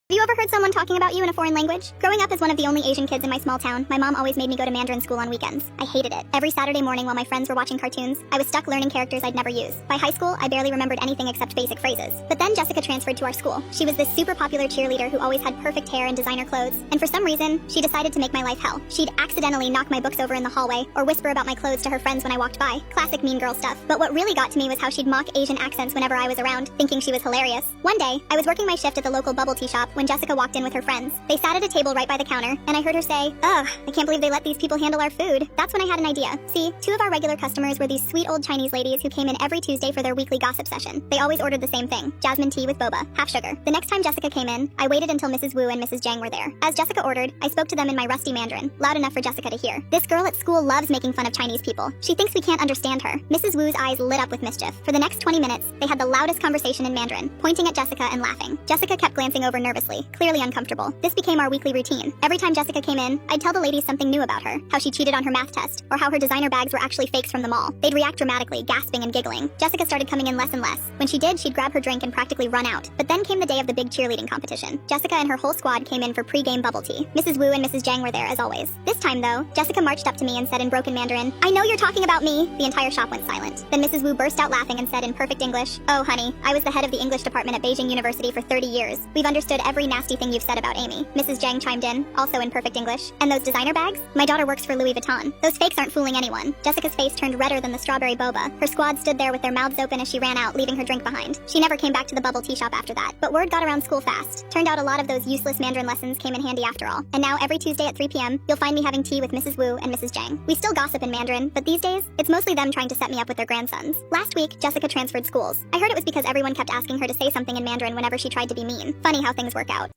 Have you ever heard someone talking about you in a foreign language? Growing up as one of the only Asian kids in my small town, my mom always made me go to Mandarin school on weekends. I hated it. Every Saturday morning while my friends were watching cartoons, I was stuck learning characters I'd never use. By high school, I barely remembered anything except basic phrases. But then Jessica transferred to our school. She was this super popular cheerleader who always had perfect hair and designer clothes, and for some reason, she decided to make my life hell. She'd accidentally knock my books over in the hallway, or whisper about my clothes to her friends when I walked by. Classic mean girl stuff. But what really got to me was how she'd mock Asian accents whenever I was around, thinking she was hilarious. One day, I was working my shift at the local bubble tea shop when Jessica walked in with her friends. They sat at a table right by the counter, and I heard her say, "Ugh, I can't believe they let these people handle our food." That's when I had an idea. See, two of our regular customers were these sweet old Chinese ladies who came in every Tuesday for their weekly gossip session. They always ordered the same thing, jasmine tea with boba, half sugar. The next time Jessica came in, I waited until Mrs. Wu and Mrs. Jiang were there. As Jessica ordered, I spoke to them in my rusty Mandarin, loud enough for Jessica to hear. This girl at school loves making fun of Chinese people. She thinks we can't understand her. Mrs. Wu's eyes lit up with mischief. For the next 20 minutes, they had the loudest conversation in Mandarin, pointing at Jessica and laughing. Jessica kept glancing over nervously, clearly uncomfortable. This became our weekly routine. Every time Jessica came in, I'd tell the ladies something new about her, how she cheated on her math test, or how her designer bags were actually fakes from the mall. They'd react dramatically, gasping and giggling. Jessica started coming in less and less. When she did, she'd grab her drink and practically run out. But then came the day of the big cheerleading competition. Jessica and her whole squad came in for pre-game bubble tea. Mrs. Wu and Mrs. Jiang were there as always. This time though, Jessica marched up to me and said in broken Mandarin, "I know you're talking about me." The entire shop went silent. Then Mrs. Wu burst out laughing and said in perfect English, "Oh honey, I was the head of the English department at Beijing University for 30 years. We've understood every nasty thing you've said about Amy." Mrs. Jiang chimed in, also in perfect English. "And those designer bags? My daughter works for Louis Vuitton. Those fakes aren't fooling anyone." Jessica's face turned redder than the strawberry boba. Her squad stood there with their mouths open as she ran out, leaving her drink behind. She never came back to the bubble tea shop after that. But word got around school fast. Turned out a lot of those useless Mandarin lessons came in handy after all. And now every Tuesday at 3 p.m., you'll find me having tea with Mrs. Wu and Mrs. Jiang. We still gossip in Mandarin, but these days, it's mostly them trying to set me up with their grandsons. Last week, Jessica transferred schools. I heard it was because everyone kept asking her to say something in Mandarin whenever she tried to be mean. Funny how things work out.